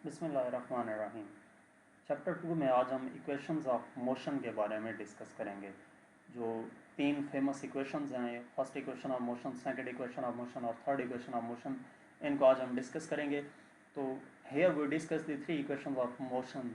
बिस्मिल्लाहिर्रहमानिर्रहीम। चैप्टर 2 में आज हम इक्वेशंस ऑफ मोशन के बारे में डिस्कस करेंगे। जो तीन फेमस इक्वेशंस हैं, first equation of motion, second equation of motion और थर्ड इक्वेशन ऑफ मोशन, इनको आज हम डिस्कस करेंगे। तो here we discuss the three equations of motion.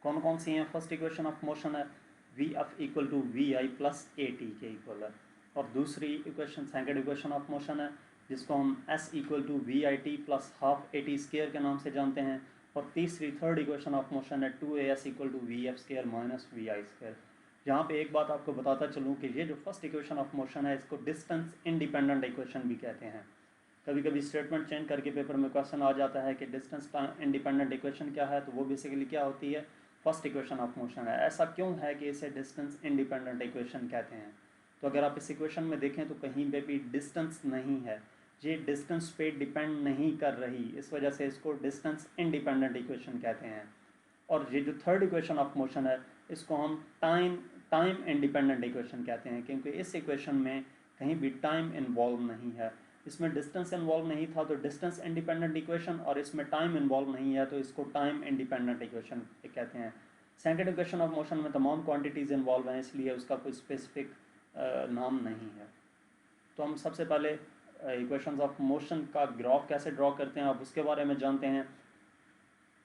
कौन कौन सी हैं? फर्स्ट इक्वेशन ऑफ मोशन है V F equal to V I plus A T के इक्वल है, और दूसरी equation second equation of motion है जिसको हम S equal to V I T plus half A T square के नाम से जानते हैं, और तीसरी थर्ड इक्वेशन ऑफ मोशन है two A S equal to V F square minus V I square. यहाँ पे एक बात आपको बताता चलूँ कि ये जो फर्स्ट इक्वेशन ऑफ मोशन है इसको डिस्टेंस इंडिपेंडेंट इक्वेशन भी कहते हैं। कभी कभी स्टेटमेंट चेंज करके पेपर में क्वेश्चन आ जाता है कि डिस्टेंस इंडिपेंडेंट इक्वेशन क्या है, तो वो बेसिकली क्या होती है? फर्स्ट इक्वेशन ऑफ मोशन है। ऐसा क्यों है कि इसे डिस्टेंस इंडिपेंडेंट इक्वेशन कहते हैं? तो अगर आप इस इक्वेशन में देखें तो कहीं पे भी डिस्टेंस नहीं है, ये डिस्टेंस पे डिपेंड नहीं कर रही, इस वजह से इसको डिस्टेंस इंडिपेंडेंट इक्वेशन कहते हैं। और ये जो थर्ड इक्वेशन ऑफ मोशन है इसको हम टाइम इंडिपेंडेंट इक्वेशन कहते हैं, क्योंकि इस इक्वेशन में कहीं भी टाइम इन्वॉल्व नहीं है। इसमें डिस्टेंस इन्वॉल्व नहीं था तो डिस्टेंस इंडिपेंडेंट इक्वेशन, और इसमें टाइम इन्वॉल्व नहीं है तो इसको टाइम इंडिपेंडेंट इक्वेशन कहते हैं। सेकंड इक्वेशन ऑफ मोशन में तमाम क्वांटिटीज़ इन्वॉल्व हैं, इसलिए उसका कोई स्पेसिफिक नाम नहीं है। तो हम सबसे पहले इक्वेशंस ऑफ मोशन का ग्राफ कैसे ड्रॉ करते हैं, अब उसके बारे में जानते हैं।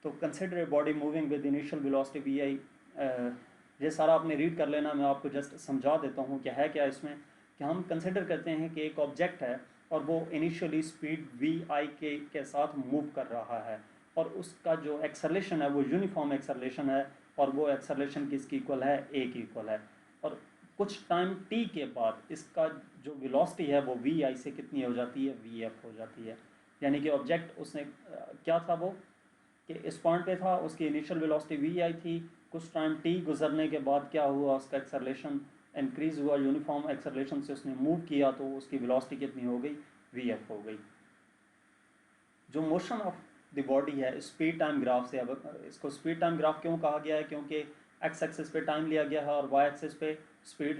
तो consider a body moving with initial velocity V I. ये सारा आपने रीड कर लेना, मैं आपको जस्ट समझा देता हूँ क्या है क्या इसमें। कि हम कंसिडर करते हैं कि एक ऑब्जेक्ट है और वो इनिशियली स्पीड वी आई के साथ मूव कर रहा है, और उसका जो एक्सेलरेशन है वो यूनिफॉर्म एक्सेलरेशन है, और वो एक्सेलरेशन किसकी इक्वल है? ए की इक्वल है। और कुछ टाइम टी के बाद इसका जो वेलोसिटी है वो वी आई से कितनी हो जाती है? वी एफ हो जाती है। यानी कि ऑब्जेक्ट उसने क्या था वो कि इस पॉइंट पे था, उसकी इनिशियल वेलोसिटी वी आई थी, कुछ टाइम टी गुजरने के बाद क्या हुआ, उसका एक्सेलरेशन इंक्रीज हुआ, यूनिफॉर्म एक्सेलरेशन से उसने मूव किया तो उसकी वेलोसिटी कितनी हो गई? वी एफ हो गई। जो मोशन ऑफ द बॉडी है स्पीड टाइम ग्राफ से, अब इसको स्पीड टाइम ग्राफ क्यों कहा गया है? क्योंकि एक्स एक्सिस पे टाइम लिया गया है और वाई एक्सिस पे स्पीड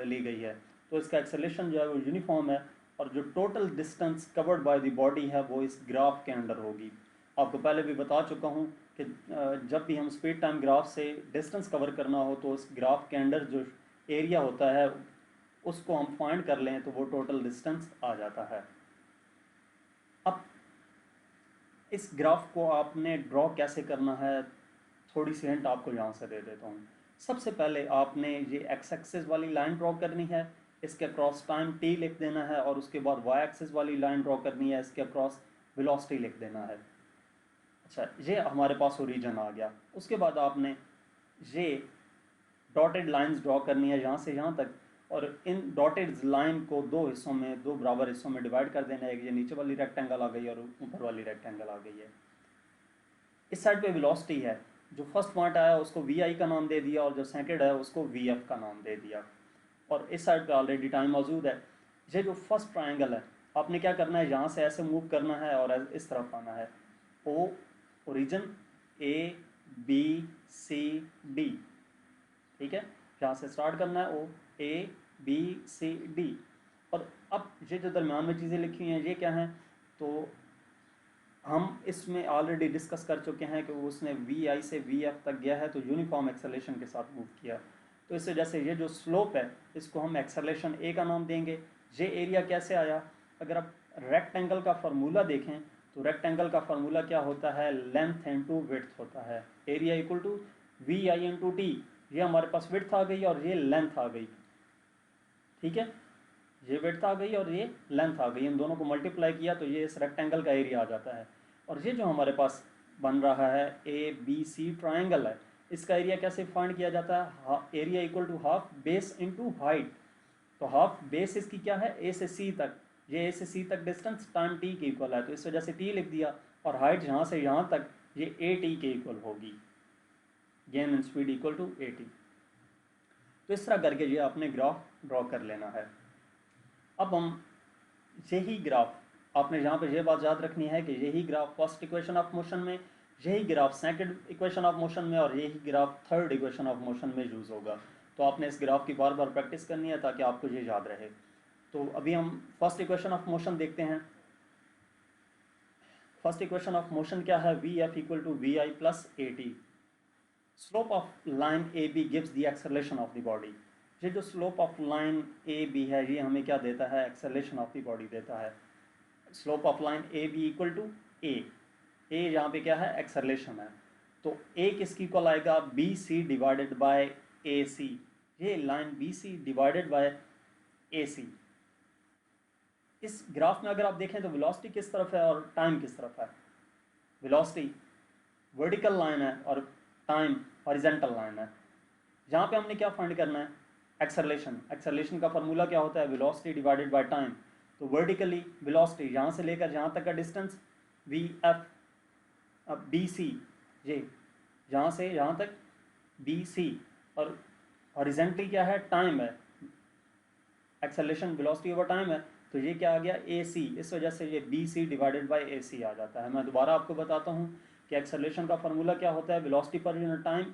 ली गई है, तो इसका एक्सेलरेशन जो है वो यूनिफॉर्म है, और जो total distance covered by the body है वो इस ग्राफ के अंडर होगी। आपको पहले भी बता चुका हूँ कि जब भी हम स्पीड टाइम ग्राफ से डिस्टेंस कवर करना हो तो उस ग्राफ के अंडर जो एरिया होता है उसको हम फाइंड कर लें तो वो टोटल डिस्टेंस आ जाता है। अब इस ग्राफ को आपने ड्रॉ कैसे करना है, थोड़ी सी हिंट आपको यहाँ से दे देता हूँ। सबसे पहले आपने ये एक्स एक्सिस वाली लाइन ड्रॉ करनी है, इसके अक्रॉस टाइम टी लिख देना है, और उसके बाद वाई एक्सिस वाली लाइन ड्रॉ करनी है, इसके अक्रॉस वेलोसिटी लिख देना है। अच्छा, ये हमारे पास ओरिजिन आ गया। उसके बाद आपने ये डॉटेड लाइंस ड्रॉ करनी है यहाँ से यहाँ तक, और इन डॉटेड लाइन को दो हिस्सों में, दो बराबर हिस्सों में डिवाइड कर देना है। ये नीचे वाली रेक्टेंगल आ गई और ऊपर वाली रेक्टेंगल आ गई है। इस साइड पे वेलोसिटी है, जो फर्स्ट पॉइंट आया उसको वी आई का नाम दे दिया, और जो सेकंड है उसको वी एफ का नाम दे दिया, और इस साइड पे ऑलरेडी टाइम मौजूद है। ये जो फर्स्ट ट्राइंगल है आपने क्या करना है, यहाँ से ऐसे मूव करना है और इस तरफ आना है। O origin A B C D, ठीक है, यहाँ से स्टार्ट करना है, O A B C D. और अब ये जो दरम्यान में चीज़ें लिखी हुई हैं ये क्या हैं? तो हम इसमें ऑलरेडी डिस्कस कर चुके हैं कि उसने वी आई से वी एफ तक गया है तो यूनिफॉर्म एक्सेलरेशन के साथ मूव किया। तो इस वजह से ये जो स्लोप है इसको हम एक्सेलरेशन ए का नाम देंगे। ये एरिया कैसे आया? अगर आप रेक्टेंगल का फार्मूला देखें तो रेक्टेंगल का फार्मूला क्या होता है? लेंथ इनटू विड्थ होता है। Area equal to V I into T. ये हमारे पास विड्थ आ गई और ये लेंथ आ गई, ठीक है। ये विड्थ आ गई और ये लेंथ आ गई, इन दोनों को मल्टीप्लाई किया तो ये इस रेक्टेंगल का एरिया आ जाता है। और ये जो हमारे पास बन रहा है ए बी सी ट्राइंगल है, इसका एरिया कैसे फाइंड किया जाता है? Area equal to half base into height. तो हाफ बेस इसकी क्या है? ए से सी तक, ये ए से सी तक डिस्टेंस टाइम टी के इक्वल है, तो इस वजह से टी लिख दिया, और हाइट यहाँ से यहाँ तक ये ए टी के इक्वल होगी, gain in speed equal to A T. तो इस तरह करके ये आपने ग्राफ ड्रॉ कर लेना है। अब हम यही ग्राफ, आपने यहाँ पे ये बात याद रखनी है कि यही graph first equation of motion में, यही graph second equation of motion में, और यही graph third equation of motion में यूज़ होगा। तो आपने इस ग्राफ की बार बार प्रैक्टिस करनी है ताकि आपको ये याद रहे। तो अभी हम फर्स्ट इक्वेशन ऑफ मोशन देखते हैं। फर्स्ट इक्वेशन ऑफ मोशन क्या है, V F equal to V I plus A T. Slope of line A B gives the acceleration of the body. ये जो slope of line A B है ये हमें क्या देता है, एक्सेलरेशन ऑफ द बॉडी देता है। Slope of line A B equal to A यहाँ पे क्या है, एक्सेलरेशन है। तो ए किसकी इक्वल आएगा, B C divided by A C. ये line B C divided by A C. इस ग्राफ में अगर आप देखें तो वेलोसिटी किस तरफ है और टाइम किस तरफ है। वेलोसिटी वर्टिकल लाइन है और टाइम हॉरिजॉन्टल लाइन है। यहाँ पे हमने क्या फाइंड करना है, एक्सेलरेशन। एक्सेलरेशन का फार्मूला क्या होता है, वेलोसिटी डिवाइडेड बाय टाइम। तो वर्टिकली वेलोसिटी यहाँ से लेकर यहाँ तक का distance V F B C, ये यहाँ से यहाँ तक बी सी, और हॉरिजॉन्टली क्या है, टाइम है। एक्सेलरेशन वेलोसिटी ओवर टाइम है, तो ये क्या आ गया, ए सी। इस वजह से ये बी सी डिवाइडेड बाई ए सी आ जाता है। मैं दोबारा आपको बताता हूँ कि एक्सेलरेशन का फार्मूला क्या होता है, velocity per unit time,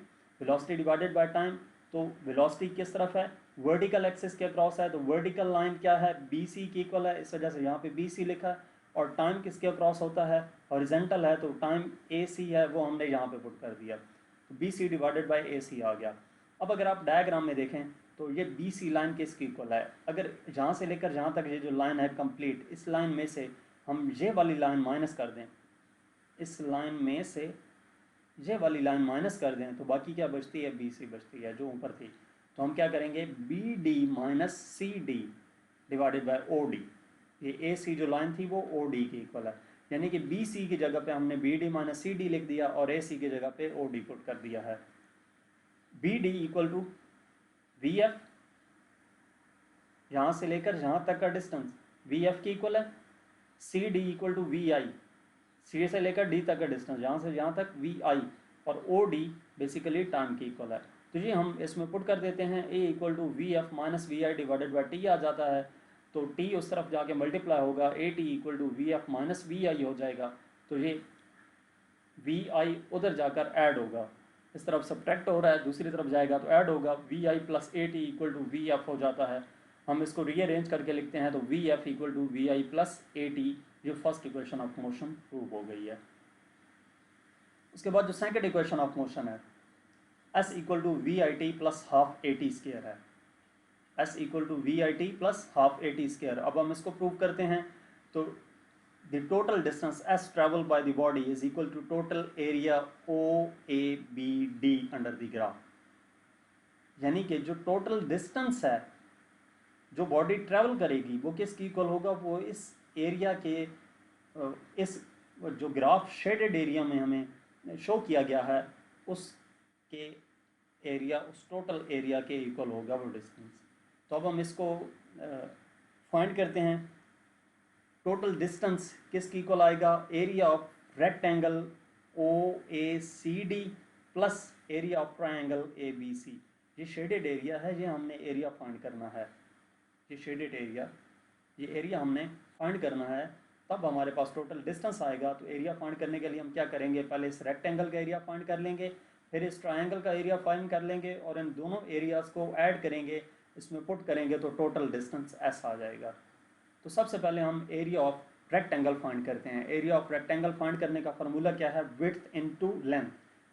velocity divided by time. तो वेलोसिटी किस तरफ है, वर्टिकल एक्सिस के अक्रॉस है, तो वर्टिकल लाइन क्या है, बी सी की इक्वल है, इस वजह से यहाँ पे बी सी लिखा है। और टाइम किसके अक्रॉस होता है, हॉरिजॉन्टल है, तो टाइम ए सी है, वो हमने यहाँ पे पुट कर दिया, तो बी सी डिवाइडेड बाई ए सी आ गया। अब अगर आप डायग्राम में देखें तो ये बी सी लाइन किसकी इक्वल है, अगर जहाँ से लेकर जहाँ तक ये जो लाइन है कंप्लीट, इस लाइन में से हम ये वाली लाइन माइनस कर दें, इस लाइन में से ये वाली लाइन माइनस कर दें, तो बाकी क्या बचती है, बी सी बचती है जो ऊपर थी। तो हम क्या करेंगे, B D minus C D divided by O D. ये ए सी जो लाइन थी वो ओ डी की इक्वल है, यानी कि बी सी की जगह पे हमने B D minus C D लिख दिया और ए सी की जगह पे ओ डी पुट कर दिया है। B D equal to V F, यहाँ से लेकर यहाँ तक का डिस्टेंस वी एफ की इक्वल है। C D equal to V I, C से लेकर डी तक का डिस्टेंस यहाँ से यहाँ तक वी आई, और ओ डी बेसिकली टाइम की इक्वल है। तो ये हम इसमें पुट कर देते हैं, A equal to V F minus V I divided by T आ जाता है। तो टी उस तरफ जाके मल्टीप्लाई होगा, A T equal to V F minus V I हो जाएगा। तो ये वी आई उधर जाकर ऐड होगा, इस तरफ सब्ट्रैक्ट हो रहा है, दूसरी तरफ जाएगा तो ऐड होगा, V I plus A T equal to V F हो जाता है। हम इसको रीअरेंज करके लिखते हैं, तो V F equal to V I plus A T, जो first equation of motion prove हो गई है। उसके बाद जो सेकंड इक्वेशन ऑफ मोशन है, S equal to V I T plus half A T square है। S equal to V I T plus half A T square. अब हम इसको प्रूव करते हैं, तो the total distance s traveled by the body is equal to total area OABD under the graph। यानी कि जो टोटल डिस्टेंस है जो बॉडी ट्रैवल करेगी वो किसकी इक्वल होगा, वो इस एरिया के, इस जो ग्राफ शेडेड एरिया में हमें शो किया गया है उसके एरिया, उस टोटल एरिया के इक्वल होगा वो डिस्टेंस। तो अब हम इसको फाइंड करते हैं। टोटल डिस्टेंस किसकी इक्वल आएगा, area of rectangle O A C D plus area of triangle A B C. ये शेडेड एरिया है, ये हमने एरिया फाइंड करना है। ये शेडेड एरिया, ये एरिया हमने फाइंड करना है, तब हमारे पास टोटल डिस्टेंस आएगा। तो एरिया फाइंड करने के लिए हम क्या करेंगे, पहले इस रेक्टेंगल का एरिया फाइंड कर लेंगे, फिर इस ट्रायंगल का एरिया फाइंड कर लेंगे, और इन दोनों एरियाज़ को ऐड करेंगे, इसमें पुट करेंगे, तो टोटल डिस्टेंस एस आ जाएगा। तो सबसे पहले हम एरिया ऑफ रेक्टेंगल फाइंड करते हैं। एरिया ऑफ रेक्टेंगल फाइंड करने का फार्मूला क्या है, विड्थ इनटू लेंथ।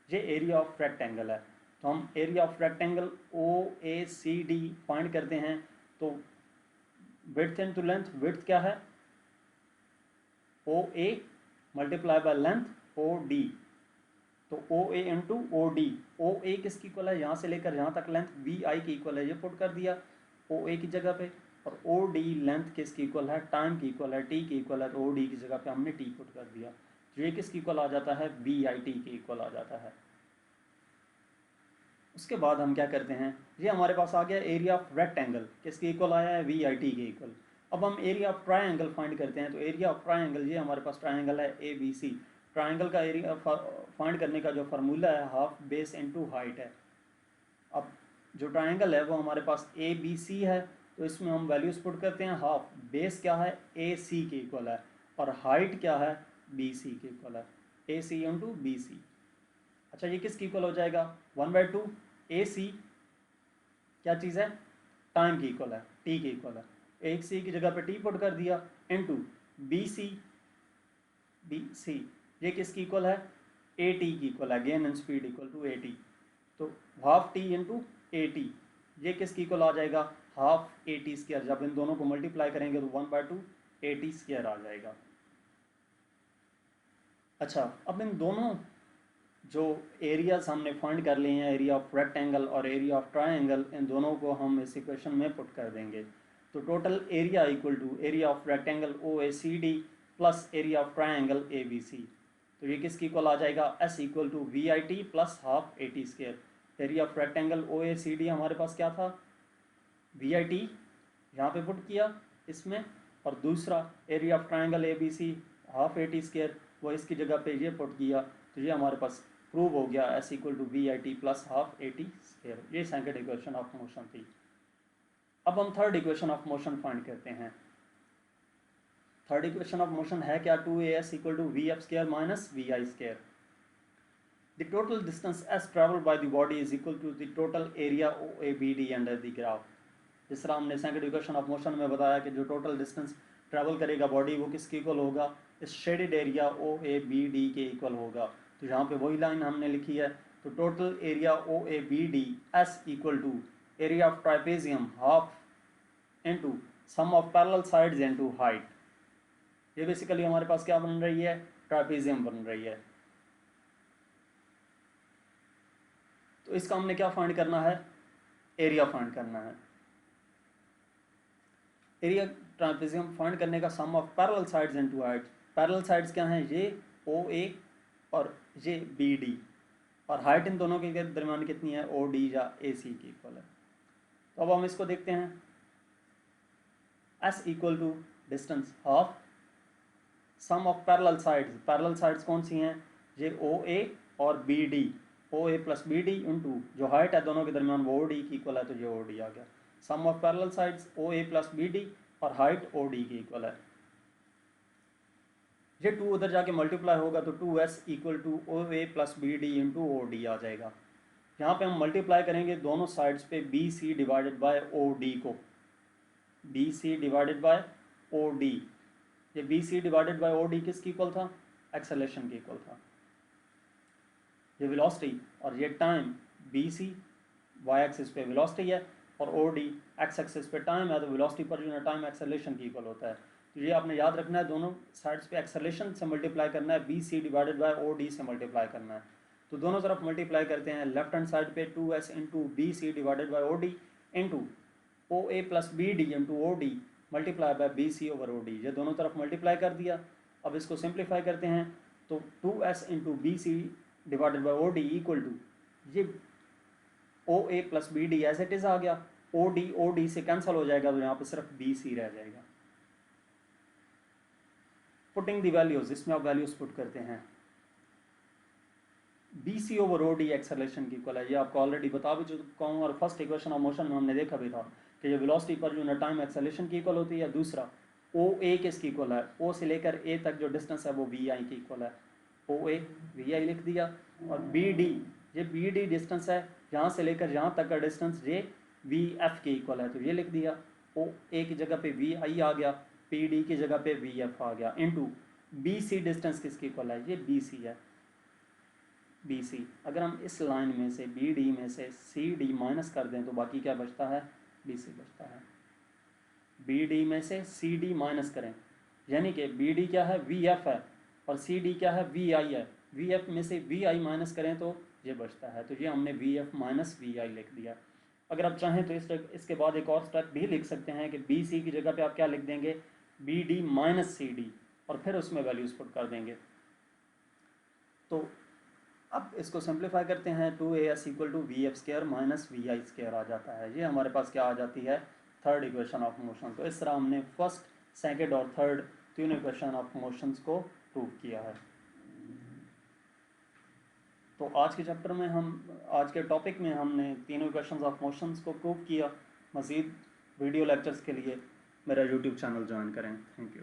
ये एरिया ऑफ रेक्टेंगल है, तो हम area of rectangle O A C D find करते हैं। तो विड्थ इनटू लेंथ, विड्थ क्या है O A multiply by length O D, तो ओ ए इंटू ओ डी। ओ ए किसकी इक्वल है, यहाँ से लेकर यहाँ तक लेंथ वी आई की इक्वल है, ये पुट कर दिया ओ ए की जगह पे। और ओ डी लेंथ किसकी इक्वल है, टाइम की इक्वल है, टी की इक्वल है, तो ओ डी की जगह पे हमने टी पुट कर दिया। तो ये किसकी इक्वल आ जाता है, बी आई टी की इक्वल आ जाता है। उसके बाद हम क्या करते हैं, ये हमारे पास आ गया एरिया ऑफ रेक्टेंगल, किसकी इक्वल आया है, वी आई टी की इक्वल। अब हम एरिया ऑफ ट्रायंगल फाइंड करते हैं। तो एरिया ऑफ ट्रायंगल, ये हमारे पास ट्रायंगल है ए बी सी। ट्रायंगल का एरिया फाइंड करने का जो फार्मूला है, हाफ बेस इनटू हाइट है। अब जो ट्रायंगल है वो हमारे पास ए बी सी है, तो इसमें हम वैल्यूज पुट करते हैं। हाफ बेस क्या है, ए सी के इक्वल है, और हाइट क्या है, बी सी के इक्वल है, ए सी इंटू बी सी। अच्छा, ये किसकी इक्वल हो जाएगा, 1/2 ए सी क्या चीज़ है, टाइम की इक्वल है, टी की इक्वल है। एक सी की जगह पे टी पुट कर दिया, into B C, B C, ये किसकी इक्वल है, ए टी की इक्वल है, gain in speed equal to A T, तो half T into A T, ये किसकी इक्वल आ जाएगा, हाफ ए टी स्क्वायर, जब इन दोनों को मल्टीप्लाई करेंगे तो 1/2 ए टी स्क्वायर आ जाएगा। अच्छा, अब इन दोनों जो एरियाज हमने फाइंड कर लिए हैं, एरिया ऑफ रेक्टेंगल और एरिया ऑफ ट्रायंगल, इन दोनों को हम इस इक्वेशन में पुट कर देंगे। तो total area equal to area of rectangle O A C D plus area of triangle A B C, तो ये किसकी इक्वल आ जाएगा, S equal to V I T plus half A T square. Area of rectangle O A C D हमारे पास क्या था, we I T यहाँ पे पुट किया इसमें, और दूसरा area of triangle A B C half A T square, वो इसकी जगह पे ये पुट किया, तो ये हमारे पास प्रूव हो गया, S equal to V I T plus half A T square. ये सेकंड इक्वेशन ऑफ मोशन थी। अब हम third equation of motion find करते हैं। थर्ड इक्वेशन ऑफ मोशन है क्या, 2as equal to V F square minus V I square. The total distance S travelled by the body is equal to the total area O A B D under the graph. जिस तरह हमने second equation of motion में बताया कि जो total distance travel करेगा body वो किसके इक्वल होगा, इस shaded area O A B D के इक्वल होगा। तो यहाँ पे वही लाइन हमने लिखी है, तो total area O A B D S equal to area of trapezium half into sum of parallel sides into height. ये बेसिकली हमारे पास क्या बन रही है, ट्राइपेजियम बन रही है। तो इसका हमने क्या फाइंड करना है, एरिया फाइंड करना है। एरिया ट्राइपेजियम फाइंड करने का sum of parallel sides into height. Parallel sides क्या हैं, ये ओ ए और ये बी डी, और हाइट इन दोनों के दरमियान कितनी है, ओ डी या ए सी की इक्वल है। तो अब हम इसको देखते हैं, S equal to distance half sum of parallel sides. Parallel sides कौन सी हैं, ये ओ ए और B D, O A plus B D into जो हाइट है दोनों के दरमियान वो ओ डी की इक्वल है, तो ये ओ डी आ गया। Sum of parallel sides O A plus B D और हाइट ओ डी की इक्वल है। ये 2 उधर जाके मल्टीप्लाई होगा तो 2s equal to O A plus B D into O D आ जाएगा। यहाँ पे हम मल्टीप्लाई करेंगे दोनों साइड्स पे B C divided by O D को, B C divided by O D. ये B C divided by O D किसकी इक्वल था, एक्सेलेरेशन की इक्वल था। ये वेलोसिटी और ये time, B C Y axis पे वेलोसिटी है और ओ डी एक्स एक्सिस पे टाइम है, तो velocity per unit time acceleration की इक्वल होता है। तो ये आपने याद रखना है, दोनों साइड्स पे एक्सेलेरेशन से मल्टीप्लाई करना है, B C divided by O D से मल्टीप्लाई करना है। तो दोनों तरफ मल्टीप्लाई करते हैं, लेफ्ट हैंड साइड पे 2s into B C divided by O D into O A plus B D into O D multiply by B C over O D. ये दोनों तरफ मल्टीप्लाई कर दिया। अब इसको सिंप्लीफाई करते हैं, तो 2s into B C divided by O D equal to ये O A plus B D as it is आ गया, ओ डी से कैंसिल हो जाएगा, तो यहाँ पे सिर्फ बी सी रह जाएगा। पुटिंग दी वैल्यूज, इसमें आप वैल्यूज पुट करते हैं, B C over O D acceleration की इक्वल है। ये आपको ऑलरेडी बता भी चुका हूँ, और फर्स्ट इक्वेशन ऑफ मोशन में हमने देखा भी था कि ये velocity per unit time acceleration की इक्वल होती है। दूसरा ओ ए किसकी इक्वल है, ओ से लेकर ए तक जो डिस्टेंस है वो वी आई की इक्वल है, ओ ए वी आई लिख दिया। और बी डी, ये बी डी डिस्टेंस है, यहाँ से लेकर यहाँ तक का डिस्टेंस ये वी एफ की इक्वल है, तो ये लिख दिया। ओ ए की जगह पे वी आई आ गया, पी डी की जगह पे वी एफ आ गया, इनटू बी सी डिस्टेंस किसकी इक्वल है, ये बी सी है, बी सी। अगर हम इस लाइन में से बी डी में से सी डी माइनस कर दें तो बाकी क्या बचता है, बी सी बचता है। बी डी में से सी डी माइनस करें, यानी कि बी डी क्या है, वी एफ है, और सी डी क्या है, वी आई है। वी एफ में से वी आई माइनस करें तो ये बचता है, तो ये हमने वी एफ माइनस वी आई लिख दिया। अगर आप चाहें तो इसके बाद एक और स्टेप भी लिख सकते हैं कि बी सी की जगह पे आप क्या लिख देंगे, B D minus C D, और फिर उसमें वैल्यूज पुट कर देंगे। तो अब इसको सिंप्लीफाई करते हैं, 2as equal to V F square minus V I square आ जाता है। ये हमारे पास क्या आ जाती है, थर्ड इक्वेशन ऑफ मोशन। तो इस तरह हमने फर्स्ट, सेकंड और थर्ड तीनों इक्वेशन ऑफ मोशंस को प्रूव किया है। तो आज के चैप्टर में आज के टॉपिक में हमने तीनों इक्वेशंस ऑफ मोशंस को प्रूव किया। मज़ीद वीडियो लेक्चर्स के लिए मेरा यूट्यूब चैनल ज्वाइन करें। Thank you.